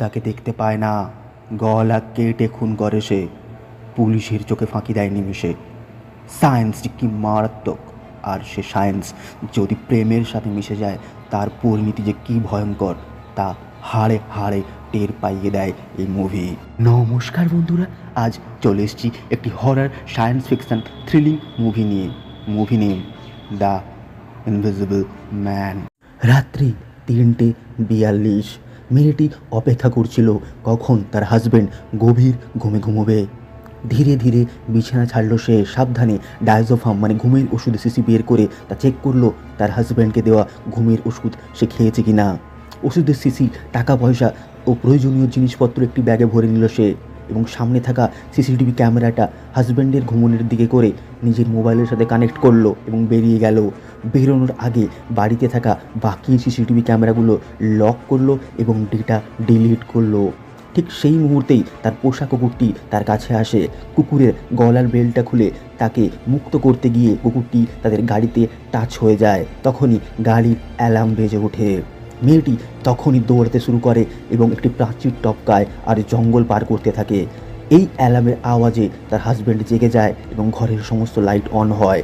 তাকে দেখতে পায় না। গলা কেটে খুন করে সে। পুলিশের চোখে ফাঁকি দেয় নিমেষে। সায়েন্স যে কি মারাত্মক, আর সে সায়েন্স যদি প্রেমের সাথে মিশে যায় তার পরিণতি যে কি ভয়ঙ্কর তা হাড়ে হাড়ে টের পাইয়ে দেয় এই মুভি। নমস্কার বন্ধুরা, আজ চলে এসেছি একটি horror science fiction thrilling movie নিয়ে। Movie name the invisible man. রাত্রি 3:42। মেয়েটি অপেক্ষা করছিল কখন তার হাজব্যান্ড গভীর ঘুমে ঘুমোবে। ধীরে ধীরে বিছানা ছাড়লো সে। সাবধানে ডায়াজোফাম মানে ঘুমের ওষুধ শিশি বের করে তা চেক করলো তার হাজব্যান্ডকে দেওয়া ঘুমের ওষুধ সে খেয়েছে কি না। ওষুধের শিশি, টাকা পয়সা ও প্রয়োজনীয় জিনিসপত্র একটি ব্যাগে ভরে নিল সে এবং সামনে থাকা সিসিটিভি ক্যামেরাটা হাজব্যান্ডের ঘুমনের দিকে করে নিজের মোবাইলের সাথে কানেক্ট করলো এবং বেরিয়ে গেল। বেরোনোর আগে বাড়িতে থাকা বাকি সিসিটিভি ক্যামেরাগুলো লক করলো এবং ডেটা ডিলিট করলো। ঠিক সেই মুহূর্তেই তার পোষা কুকুরটি তার কাছে আসে। কুকুরের গলার বেল্টটা খুলে তাকে মুক্ত করতে গিয়ে কুকুরটি তাদের গাড়িতে টাচ হয়ে যায়। তখনই গাড়ির অ্যালার্ম বেজে ওঠে। মেয়েটি তখনই দৌড়াতে শুরু করে এবং একটি প্রাচীর টপকায় আর জঙ্গল পার করতে থাকে। এই অ্যালার্মের আওয়াজে তার হাজব্যান্ড জেগে যায় এবং ঘরের সমস্ত লাইট অন হয়।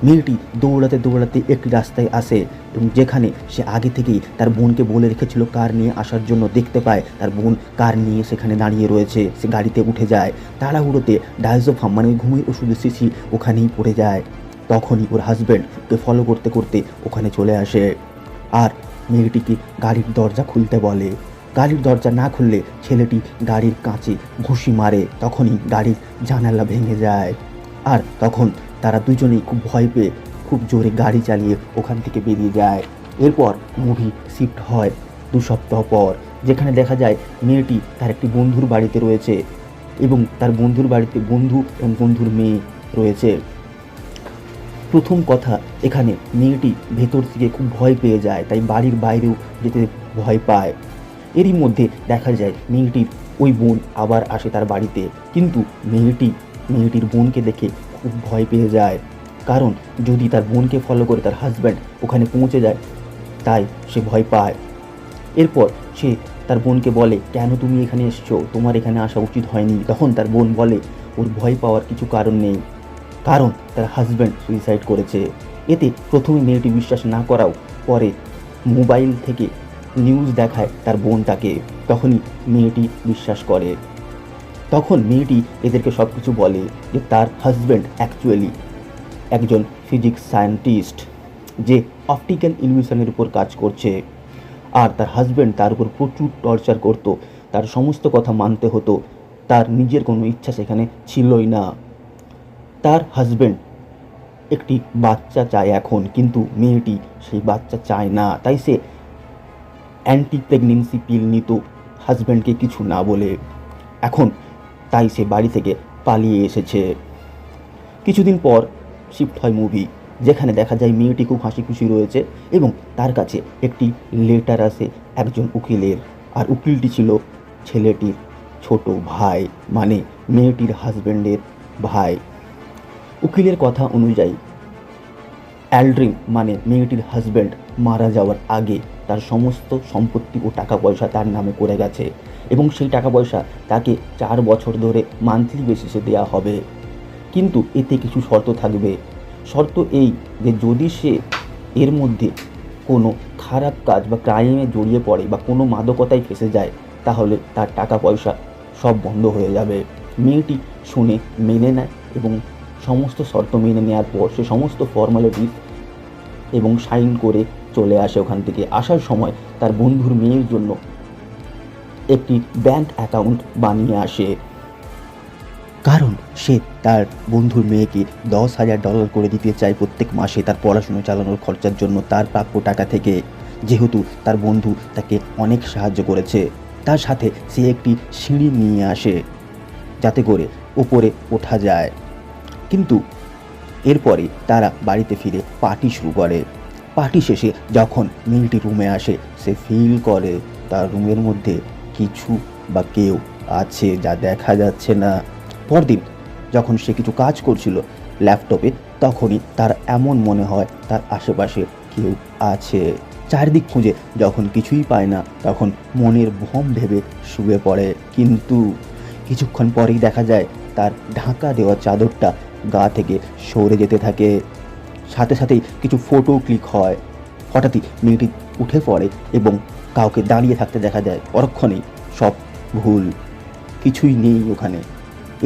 মেয়েটি দৌড়াতে দৌড়াতে একটি রাস্তায় আসে এবং যেখানে সে আগে থেকেই তার বোনকে বলে রেখেছিল কার নিয়ে আসার জন্য, দেখতে পায় তার বোন কার নিয়ে সেখানে দাঁড়িয়ে রয়েছে। সে গাড়িতে উঠে যায়। তাড়াহুড়োতে ডায়াজোফাম মানে ঘুমের ওষুধের শিশি ওখানেই পড়ে যায়। তখনই ওর হাজব্যান্ডকে ফলো করতে করতে ওখানে চলে আসে আর মেয়েটিকে গাড়ির দরজা খুলতে বলে। গাড়ির দরজা না খুললে ছেলেটি গাড়ির কাঁচে ঘুষি মারে। তখনই গাড়ির জানালা ভেঙে যায় আর তখন তারা দুজনেই খুব ভয় পেয়ে খুব জোরে গাড়ি চালিয়ে ওখান থেকে বেরিয়ে যায়। এরপর মুভি শিফট হয় 2 সপ্তাহ পর, যেখানে দেখা যায় মেয়েটি তার একটি বন্ধুর বাড়িতে রয়েছে এবং তার বন্ধুর বাড়িতে বন্ধু এবং বন্ধুর মেয়ে রয়েছে। প্রথম কথা, এখানে মেয়েটি ভেতর থেকে খুব ভয় পেয়ে যায়, তাই বাড়ির বাইরেও যেতে ভয় পায়। এরই মধ্যে দেখা যায় মেয়েটির ওই বোন আবার আসে তার বাড়িতে, কিন্তু মেয়েটির বোনকে দেখে খুব ভয় পেয়ে যায়, কারণ যদি তার বোনকে ফলো করে তার হাজব্যান্ড ওখানে পৌঁছে যায় তাই সে ভয় পায়। এরপর সে তার বোনকে বলে, কেন তুমি এখানে এসছো, তোমার এখানে আসা উচিত হয়নি। তখন তার বোন বলে ওর ভয় পাওয়ার কিছু কারণ নেই, কারণ তার হাজব্যান্ড সুইসাইড করেছে। এতে প্রথমে মেয়েটি বিশ্বাস না করাও পরে মোবাইল থেকে নিউজ দেখায় তার বোন তাকে, তখনই মেয়েটি বিশ্বাস করে। তখন মেয়েটি এদেরকে সব কিছু বলে যে তার হাজব্যান্ড অ্যাকচুয়ালি একজন ফিজিক্স সায়েন্টিস্ট যে অপটিক্যাল ইলিউশনের উপর কাজ করছে, আর তার হাজব্যান্ড তার উপর প্রচুর টর্চার করত, তার সমস্ত কথা মানতে হতো, তার নিজের কোনো ইচ্ছা সেখানে ছিলই না। তার হাজব্যান্ড একটি বাচ্চা চায় এখন, কিন্তু মেয়েটি সেই বাচ্চা চায় না, তাই সে অ্যান্টি প্রেগনেন্সি পিল নিত হাজব্যান্ডকে কিছু না বলে। এখন তাই সে বাড়ি থেকে পালিয়ে এসেছে। কিছুদিন পর শিফট হয় মুভি, যেখানে দেখা যায় মেয়েটি খুব হাসি খুশি রয়েছে এবং তার কাছে একটি লেটার আসে একজন উকিলের, আর উকিলটি ছিল ছেলেটির ছোট ভাই, মানে মেয়েটির হাজব্যান্ডের ভাই। উকিলের কথা অনুযায়ী অ্যালড্রিন মানে মেয়েটির হাজব্যান্ড মারা যাওয়ার আগে তার সমস্ত সম্পত্তি ও টাকা পয়সা তার নামে করে গেছে এবং সেই টাকা পয়সা তাকে 4 বছর ধরে মান্থলি বেসিসে দেওয়া হবে, কিন্তু এতে কিছু শর্ত থাকবে। শর্ত এই যে যদি সে এর মধ্যে কোনো খারাপ কাজ বা ক্রাইমে জড়িয়ে পড়ে বা কোনো মাদকতায় ফেসে যায় তাহলে তার টাকা পয়সা সব বন্ধ হয়ে যাবে। মেয়েটি শুনে মেনে নেয় এবং সমস্ত শর্ত মেনে নেওয়ার পর সে সমস্ত ফর্মালিটিস এবং সাইন করে চলে আসে। ওখান থেকে আসার সময় তার বন্ধুর মেয়ের জন্য একটি ব্যাংক অ্যাকাউন্ট বানিয়ে আসে, কারণ সে তার বন্ধুর মেয়েকে $10,000 করে দিতে চায় প্রত্যেক মাসে তার পড়াশুনো চালানোর খরচার জন্য তার প্রাপ্য টাকা থেকে, যেহেতু তার বন্ধু তাকে অনেক সাহায্য করেছে। তার সাথে সে একটি সিঁড়ি নিয়ে আসে যাতে করে উপরে ওঠা যায়, কিন্তু এরপরে তারা বাড়িতে ফিরে পার্টি শুরু করে। পার্টি শেষে যখন মেয়েটি রুমে আসে সে ফিল করে তার রুমের মধ্যে কিছু বা কেউ আছে যা দেখা যাচ্ছে না। পরদিন যখন সে কিছু কাজ করছিল ল্যাপটপে, তখনই তার এমন মনে হয় তার আশেপাশে কেউ আছে। চারিদিক খুঁজে যখন কিছুই পায় না তখন মনের ভ্রম ভেবে শুয়ে পড়ে। কিন্তু কিছুক্ষণ পরেই দেখা যায় তার ঢাকা দেওয়া চাদরটা গা থেকে সরে যেতে থাকে। সাথে সাথেই কিছু ফটো ক্লিক হয়। হঠাৎই মেয়েটি উঠে পড়ে এবং কাউকে দাঁড়িয়ে থাকতে দেখা যায়। পরক্ষণেই সব ভুল, কিছুই নেই ওখানে।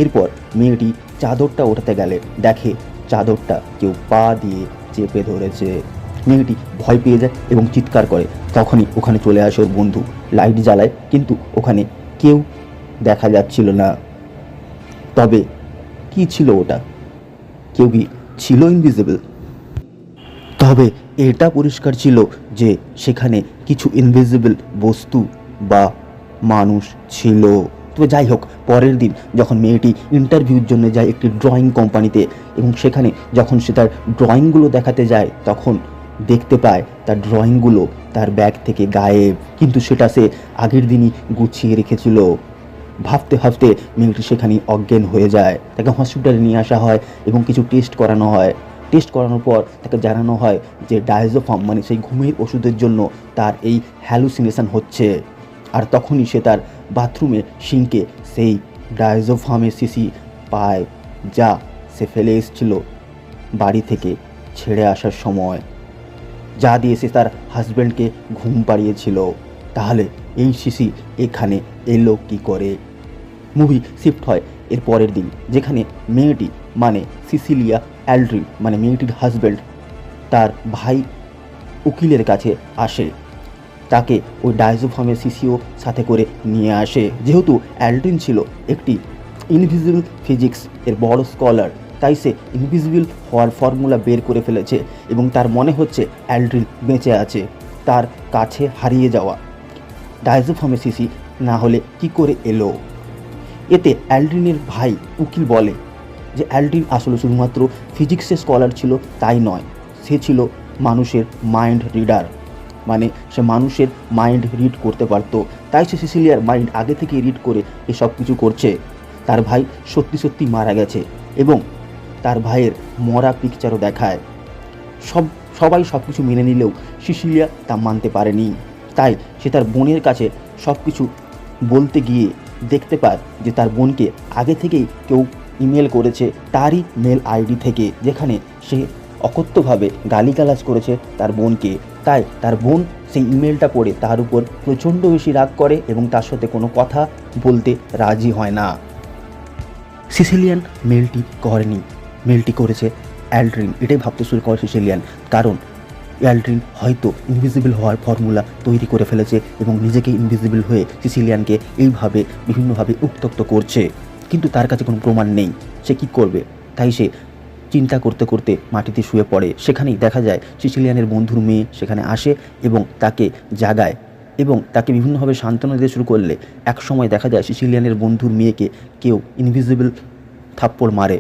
এরপর মেয়েটি চাদরটা ওঠাতে গেলে দেখে চাদরটা কেউ পা দিয়ে চেপে ধরেছে। মেয়েটি ভয় পেয়ে যায় এবং চিৎকার করে। তখনই ওখানে চলে আসে ওর বন্ধু, লাইট জ্বালায়, কিন্তু ওখানে কেউ দেখা যাচ্ছিল না। তবে কি ছিল ওটা? কেউ কি ছিল ইনভিজিবল? তবে এটা পরিষ্কার ছিল যে সেখানে কিছু ইনভিজিবল বস্তু বা মানুষ ছিল। তবে যাই হোক, পরের দিন যখন মেয়েটি ইন্টারভিউর জন্য যায় একটি ড্রয়িং কোম্পানিতে এবং সেখানে যখন সে তার ড্রয়িংগুলো দেখাতে যায় তখন দেখতে পায় তার ড্রয়িংগুলো তার ব্যাগ থেকে গায়েব, কিন্তু সেটা সে আগের দিনই গুছিয়ে রেখেছিল। ভাবতে ভাবতে মেয়েটি সেখানেই অজ্ঞান হয়ে যায়। তাকে হসপিটালে নিয়ে আসা হয় এবং কিছু টেস্ট করানো হয়। টেস্ট করানোর পর তাকে জানানো হয় যে ডায়াজোফাম মানে সেই ঘুমের ওষুধের জন্য তার এই হ্যালুসিনেশন হচ্ছে। আর তখনই সে তার বাথরুমে সিঙ্কে সেই ডায়াজোফামের শিশি পায়, যা সে ফেলে এসেছিল বাড়ি থেকে ছেড়ে আসার সময়, যা দিয়ে সে তার হাজব্যান্ডকে ঘুম পাড়িয়েছিল। তাহলে এই শিশি এখানে এলো কী করে? মুভি শিফট হয় এর পরের দিন, যেখানে মেয়েটি মানে সিসিলিয়া অ্যালড্রিন মানে মেয়েটির হাজব্যান্ড তার ভাই উকিলের কাছে আসে। তাকে ওই ডায়াজোফামের শিশিও সাথে করে নিয়ে আসে। যেহেতু অ্যালড্রিন ছিল একটি ইনভিজিবল ফিজিক্স এর বড় স্কলার, তাই সে ইনভিজিবল হওয়ার ফর্মুলা বের করে ফেলেছে এবং তার মনে হচ্ছে অ্যালড্রিন বেঁচে আছে। তার কাছে হারিয়ে যাওয়া ডায়াজোফামের শিশি না হলে কি করে এলো? এতে অ্যালড্রিনের ভাই উকিল বলে যে অ্যালড্রিন আসলে শুধুমাত্র ফিজিক্সের স্কলার ছিল তাই নয়, সে ছিল মানুষের মাইন্ড রিডার, মানে সে মানুষের মাইন্ড রিড করতে পারত। তাই সে সিসিলিয়ার মাইন্ড আগে থেকেই রিড করে এসব কিছু করছে। তার ভাই সত্যি সত্যি মারা গেছে এবং তার ভাইয়ের মরা পিকচারও দেখায়। সবাই সব কিছু মেনে নিলেও সিসিলিয়া তা মানতে পারেনি। তাই সে তার বোনের কাছে সব কিছু বলতে গিয়ে দেখতে পায় যে তার বোনকে আগে থেকেই কেউ ইমেল করেছে তারই মেল আইডি থেকে, যেখানে সে অকথ্যভাবে গালিগালাজ করেছে তার বোনকে। তাই তার বোন সেই ইমেলটা পড়ে তার উপর প্রচণ্ড বেশি রাগ করে এবং তার সাথে কোনো কথা বলতে রাজি হয় না। সিসিলিয়ান মেলটি করেনি, মেলটি করেছে অ্যালড্রিন। এটাই ভাবতে শুরু করে সিসিলিয়ান, কারণ অ্যালড্রিন হয়তো ইনভিজিবল হওয়ার ফর্মুলা তৈরি করে ফেলেছে এবং নিজেকে ইনভিজিবল হয়ে সিসিলিয়ানকে এইভাবে বিভিন্নভাবে উত্ত্যক্ত করছে। কিন্তু তার কাছে কোনো প্রমাণ নেই, সে কী করবে? তাই সে চিন্তা করতে করতে মাটিতে শুয়ে পড়ে। সেখানেই দেখা যায় সিসিলিয়ানের বন্ধুর মেয়ে সেখানে আসে এবং তাকে জাগায় এবং তাকে বিভিন্নভাবে সান্ত্বনা দিতে শুরু করলে এক সময় দেখা যায় সিসিলিয়ানের বন্ধুর মেয়েকে কেউ ইনভিজিবল থাপ্পড় মারে।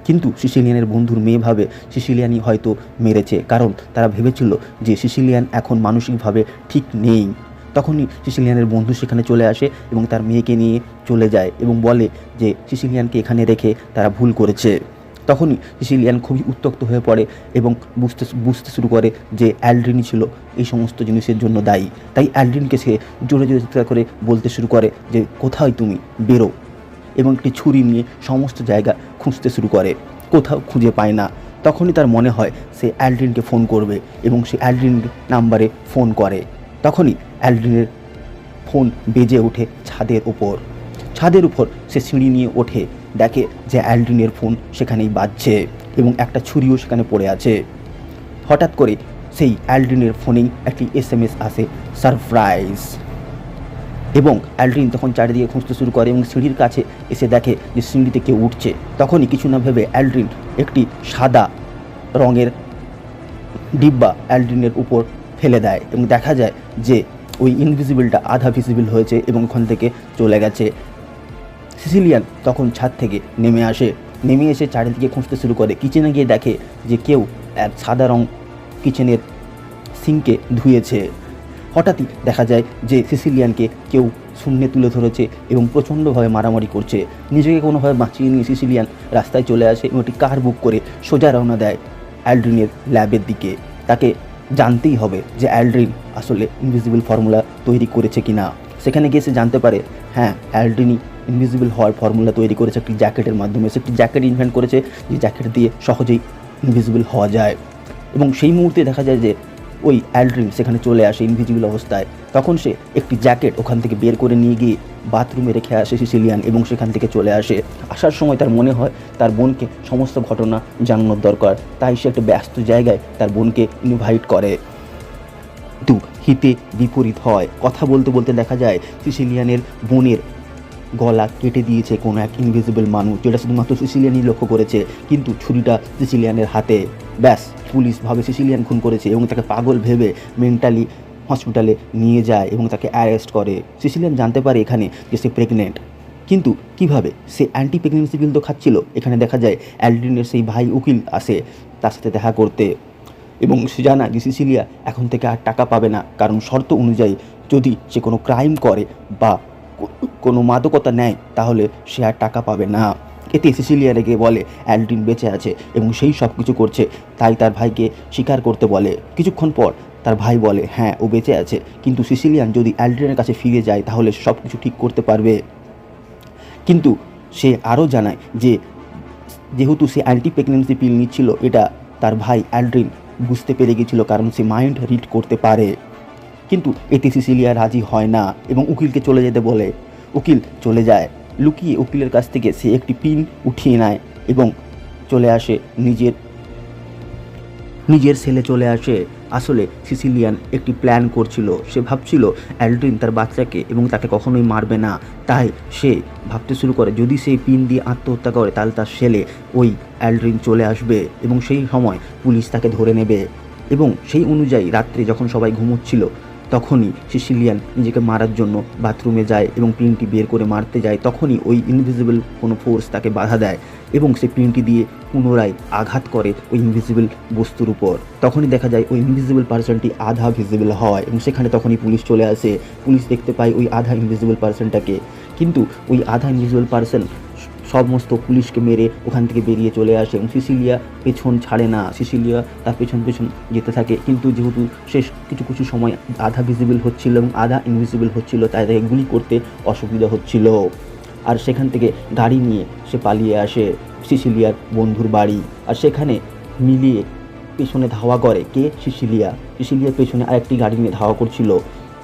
কিন্তু সিসিলিয়ানের বন্ধুর মেয়ে ভাবে সিসিলিয়ানই হয়তো মেরেছে, কারণ তারা ভেবেছিল যে সিসিলিয়ান এখন মানসিকভাবে ঠিক নেই। তখনই সিসিলিয়ানের বন্ধু সেখানে চলে আসে এবং তার মেয়েকে নিয়ে চলে যায় এবং বলে যে সিসিলিয়ানকে এখানে রেখে তারা ভুল করেছে। তখনই সিসিলিয়ান খুবই উত্ত্যক্ত হয়ে পড়ে এবং বুঝতে শুরু করে যে অ্যালড্রিনই ছিল এই সমস্ত জিনিসের জন্য দায়ী। তাই অ্যালড্রিনকে সে জোরে জোরে চিৎকার করে বলতে শুরু করে যে কোথায় তুমি, বেরো, এবং একটি ছুরি নিয়ে সমস্ত জায়গা খুঁজতে শুরু করে। কোথাও খুঁজে পায় না। তখনই তার মনে হয় সে অ্যালড্রিনকে ফোন করবে এবং সে অ্যালড্রিন নাম্বারে ফোন করে। তখনই অ্যালড্রিনের ফোন বেজে ওঠে ছাদের উপর সে সিঁড়ি নিয়ে ওঠে, দেখে যে অ্যালড্রিনের ফোন সেখানেই বাজছে এবং একটা ছুরিও সেখানে পড়ে আছে। হঠাৎ করে সেই অ্যালড্রিনের ফোনেই একটি SMS আসে, সারপ্রাইজ। এবং অ্যালড্রিন তখন চারিদিকে খুঁজতে শুরু করে এবং সিঁড়ির কাছে এসে দেখে যে সিঁড়িতে কেউ উঠছে। তখনই কিছু না ভেবে অ্যালড্রিন একটি সাদা রঙের ডিব্বা অ্যালড্রিনের উপর ফেলে দেয় এবং দেখা যায় যে ওই ইনভিজিবলটা আধা ভিজিবল হয়েছে এবং ওখান থেকে চলে গেছে। সিসিলিয়ান তখন ছাদ থেকে নেমে এসে চারিদিকে খুঁজতে শুরু করে। কিচেনে গিয়ে দেখে যে কেউ এক সাদা রং কিচেনের সিঙ্কে ধুয়েছে। হঠাৎই দেখা যায় যে সিসিলিয়ানকে কেউ শূন্যে তুলে ধরেছে এবং প্রচণ্ডভাবে মারামারি করছে। নিজেকে কোনোভাবে বাঁচিয়ে নিয়ে সিসিলিয়ান রাস্তায় চলে আসে এবং একটি কার বুক করে সোজা রওনা দেয় অ্যালড্রিনের ল্যাবের দিকে। তাকে জানতেই হবে যে অ্যালড্রিন আসলে ইনভিজিবল ফর্মুলা তৈরি করেছে কি না। সেখানে গিয়ে সে জানতে পারে হ্যাঁ, অ্যালড্রিনই ইনভিজিবল হওয়ার ফর্মুলা তৈরি করেছে একটি জ্যাকেটের মাধ্যমে। সে একটি জ্যাকেট ইনভেন্ট করেছে যে জ্যাকেট দিয়ে সহজেই ইনভিজিবল হওয়া যায়। এবং সেই মুহূর্তে দেখা যায় যে ওই অ্যালড্রিন সেখানে চলে আসে ইনভিজিবল অবস্থায়। তখন সে একটি জ্যাকেট ওখান থেকে বের করে নিয়ে গিয়ে বাথরুমে রেখে আসে সিসিলিয়ান, এবং সেখান থেকে চলে আসে। আসার সময় তার মনে হয় তার বোনকে সমস্ত ঘটনা জানানোর দরকার, তাই সে একটা ব্যস্ত জায়গায় তার বোনকে ইনভাইট করে। কিন্তু হিতে বিপরীত হয়। কথা বলতে বলতে দেখা যায় সিসিলিয়ানের বোনের গলা কেটে দিয়েছে কোনো এক ইনভিজিবল মানুষ, যেটা শুধুমাত্র সিসিলিয়ানই লক্ষ্য করেছে। কিন্তু ছুরিটা সিসিলিয়ানের হাতে। ব্যাস, পুলিশ ভাবে সিসিলিয়ান খুন করেছে এবং তাকে পাগল ভেবে মেন্টালি হসপিটালে নিয়ে যায় এবং তাকে অ্যারেস্ট করে। সিসিলিয়ান জানতে পারে এখানে যে সে প্রেগনেন্ট, কিন্তু কিভাবে? সে অ্যান্টি প্রেগনেন্সি পিল তো খাচ্ছিল। এখানে দেখা যায় অ্যালড্রিনের সেই ভাই উকিল আসে তার সাথে দেখা করতে, এবং সে জানা যে সিসিলিয়া এখন থেকে আর টাকা পাবে না, কারণ শর্ত অনুযায়ী যদি সে কোনো ক্রাইম করে বা কোনো মাদকতা নেয় তাহলে সে আর টাকা পাবে না। এতে সিসিলিয়া রেগে বলে অ্যালড্রিন বেঁচে আছে এবং সেই সব কিছু করছে, তাই তার ভাইকে স্বীকার করতে বলে। কিছুক্ষণ পর তার ভাই বলে হ্যাঁ, ও বেঁচে আছে, কিন্তু সিসিলিয়ান যদি অ্যালড্রিনের কাছে ফিরে যায় তাহলে সব কিছু ঠিক করতে পারবে। কিন্তু সে আরও জানায় যে যেহেতু সে অ্যান্টি প্রেগনেন্সি পিল নিচ্ছিল, এটা তার ভাই অ্যালড্রিন বুঝতে পেরে গেছিল, কারণ সে মাইন্ড রিড করতে পারে। কিন্তু এতে সিসিলিয়া রাজি হয় না এবং উকিলকে চলে যেতে বলে। উকিল চলে যায়। লুকিয়ে উকিলের কাছ থেকে সে একটি পিন উঠিয়ে নেয় এবং চলে আসে নিজের সেলে চলে আসে। আসলে সিসিলিয়ান একটি প্ল্যান করছিল। সে ভাবছিল অ্যালড্রিন তার বাচ্চাকে এবং তাকে কখনোই মারবে না, তাই সে ভাবতে শুরু করে যদি সেই পিন দিয়ে আত্মহত্যা করে তাহলে তার সেলে ওই অ্যালড্রিন চলে আসবে এবং সেই সময় পুলিশ তাকে ধরে নেবে। এবং সেই অনুযায়ী রাত্রে যখন সবাই ঘুমোচ্ছিল তখনই সিসিলিয়ান নিজেকে মারার জন্য বাথরুমে যায় এবং পিনটি বের করে মারতে যায়। তখনই ওই ইনভিজিবল কোনো ফোর্স তাকে বাধা দেয় এবং সে পিনটি দিয়ে পুনরায় আঘাত করে ওই ইনভিজিবল বস্তুর উপর। তখনই দেখা যায় ওই ইনভিজিবল পার্সনটি আধা ভিজিবল হয় এবং সেখানে তখনই পুলিশ চলে আসে। পুলিশ দেখতে পায় ওই আধা ইনভিজিবল পার্সনটাকে, কিন্তু ওই আধা ইনভিজিবল পার্সন সমস্ত পুলিশকে মেরে ওখান থেকে বেরিয়ে চলে আসে এবং সিসিলিয়া পেছন ছাড়ে না। সিসিলিয়া তার পেছন যেতে থাকে, কিন্তু যেহেতু শেষ কিছু সময় আধা ভিজিবল হচ্ছিল এবং আধা ইনভিজিবল হচ্ছিল, তাই তাকে গুলি করতে অসুবিধা হচ্ছিল। আর সেখান থেকে গাড়ি নিয়ে সে পালিয়ে আসে সিসিলিয়ার বন্ধুর বাড়ি। আর সেখানে মিলিয়ে পেছনে ধাওয়া করে কে? সিসিলিয়ার পেছনে আরেকটি গাড়ি নিয়ে ধাওয়া করছিল।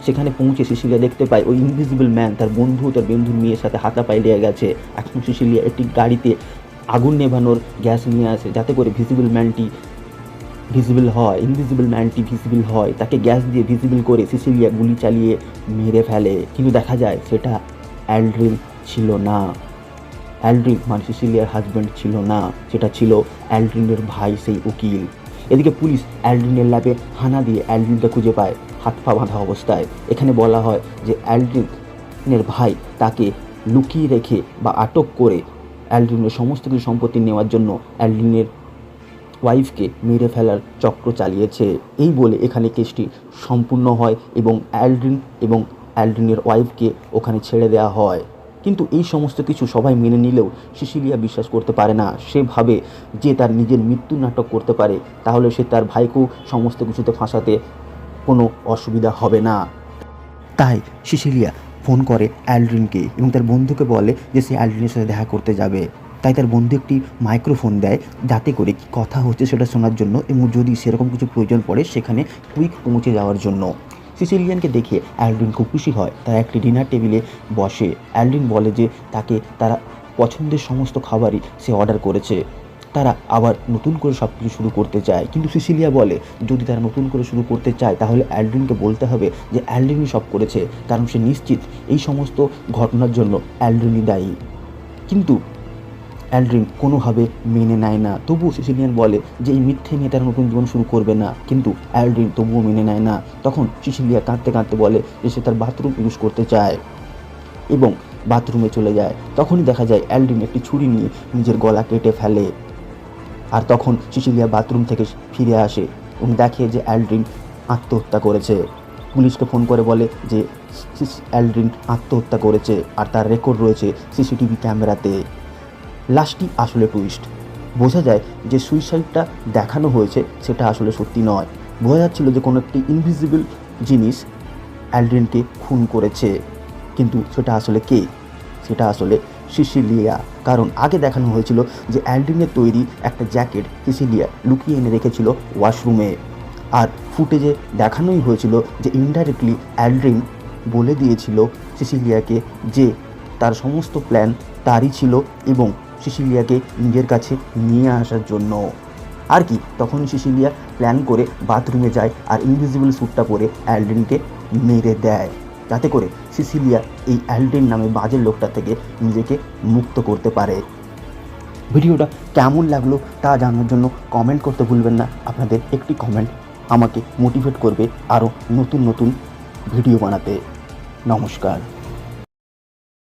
সেখানে পৌঁছে সিসিলিয়া দেখতে পায় ওই ইনভিজিবল ম্যান তার বন্ধুর মেয়ের সাথে হাতাপাই লেগে গেছে। এখন সিসিলিয়া একটি গাড়িতে আগুন নেভানোর গ্যাস নিয়ে আসে যাতে করে ইনভিজিবল ম্যানটি ভিজিবল হয়। তাকে গ্যাস দিয়ে ভিজিবল করে সিসিলিয়া গুলি চালিয়ে মেরে ফেলে। কিন্তু দেখা যায় সেটা অ্যালড্রিন ছিল না। অ্যালড্রিন মানে সিসিলিয়ার হাজব্যান্ড ছিল না, সেটা ছিল অ্যালড্রিনের ভাই সেই উকিল। এদিকে পুলিশ অ্যালড্রিনের ল্যাবে হানা দিয়ে অ্যালড্রিনকে খুঁজে পায় হাত পা বাঁধা অবস্থায়। এখানে বলা হয় যে অ্যালড্রিনের ভাই তাকে লুকিয়ে রেখে বা আটক করে অ্যালড্রিনের সমস্ত কিছু সম্পত্তি নেওয়ার জন্য অ্যালড্রিনের ওয়াইফকে মেরে ফেলার চক্র চালিয়েছে। এই বলে এখানে কেসটি সম্পূর্ণ হয় এবং অ্যালড্রিনের ওয়াইফকে ওখানে ছেড়ে দেওয়া হয়। কিন্তু এই সমস্ত কিছু সবাই মেনে নিলেও সিসিলিয়া বিশ্বাস করতে পারে না। সে ভাবে যে তার নিজের মৃত্যু নাটক করতে পারে তাহলে সে তার ভাইকেও সমস্ত কিছুতে ফাঁসাতে কোনো অসুবিধা হবে না। তাই সিসিলিয়া ফোন করে অ্যালড্রিনকে এবং তার বন্ধুকে বলে যে সে অ্যালড্রিনের সাথে দেখা করতে যাবে। তাই তার বন্ধু একটি মাইক্রোফোন দেয় যাতে করে কী কথা হচ্ছে সেটা শোনার জন্য এবং যদি সেরকম কিছু প্রয়োজন পড়ে সেখানে কুইক পৌঁছে যাওয়ার জন্য। সিসিলিয়ানকে দেখে অ্যালড্রিন খুব খুশি হয়। তারা একটি ডিনার টেবিলে বসে। অ্যালড্রিন বলে যে তারা পছন্দের সমস্ত খাবারই সে অর্ডার করেছে। তারা আবার নতুন করে সব কিছু শুরু করতে চায়, কিন্তু সিসিলিয়া বলে যদি তারা নতুন করে শুরু করতে চায় তাহলে অ্যালড্রিনকে বলতে হবে যে অ্যালড্রিনই সব করেছে, কারণ সে নিশ্চিত এই সমস্ত ঘটনার জন্য অ্যালড্রিনই দায়ী। কিন্তু অ্যালড্রিন কোনোভাবে মেনে নেয় না। তবুও সিসিলিয়ান বলে যে এই মিথ্যে নিয়ে তারা নতুন জীবন শুরু করবে না, কিন্তু অ্যালড্রিন তবুও মেনে নেয় না। তখন সিসিলিয়া কাঁদতে কাঁদতে বলে যে সে তার বাথরুম ইউজ করতে চায় এবং বাথরুমে চলে যায়। তখনই দেখা যায় অ্যালড্রিন একটি ছুরি নিয়ে নিজের গলা কেটে ফেলে। আর তখন সিসিলিয়া বাথরুম থেকে ফিরে আসে এবং দেখে যে অ্যালড্রিন আত্মহত্যা করেছে। পুলিশকে ফোন করে বলে যে অ্যালড্রিন আত্মহত্যা করেছে আর তার রেকর্ড রয়েছে সিসিটিভি ক্যামেরাতে। লাস্টটি আসলে টুইস্ট। বোঝা যায় যে সুইসাইডটা দেখানো হয়েছে সেটা আসলে সত্যি নয়। বোঝা যাচ্ছিল যে কোনো একটি ইনভিজিবল জিনিস অ্যালড্রিনকে খুন করেছে, কিন্তু সেটা আসলে কে? সেটা আসলে সিসিলিয়া। কারণ আগে দেখানো হয়েছিল যে অ্যালড্রিনের তৈরি একটা জ্যাকেট সিসিলিয়া লুকিয়ে এনে রেখেছিল ওয়াশরুমে, আর ফুটেজে দেখানোই হয়েছিল যে ইনডাইরেক্টলি অ্যালড্রিন বলে দিয়েছিল সিসিলিয়াকে যে তার সমস্ত প্ল্যান তারই ছিল এবং সিসিলিয়াকে নিজের কাছে নিয়ে আসার জন্য। আর কি, তখন সিসিলিয়া প্ল্যান করে বাথরুমে যায় আর ইনভিজিবল স্যুটটা পরে অ্যালড্রিনকে মেরে দেয়, যাতে করে সিসিলিয়া এই অ্যালড্রিন নামে বাজে লোকটা থেকে নিজেকে মুক্ত করতে পারে। ভিডিওটা কেমন লাগলো তা জানার জন্য কমেন্ট করতে ভুলবেন না। আপনাদের একটি কমেন্ট আমাকে মোটিভেট করবে আরও নতুন নতুন ভিডিও বানাতে। নমস্কার।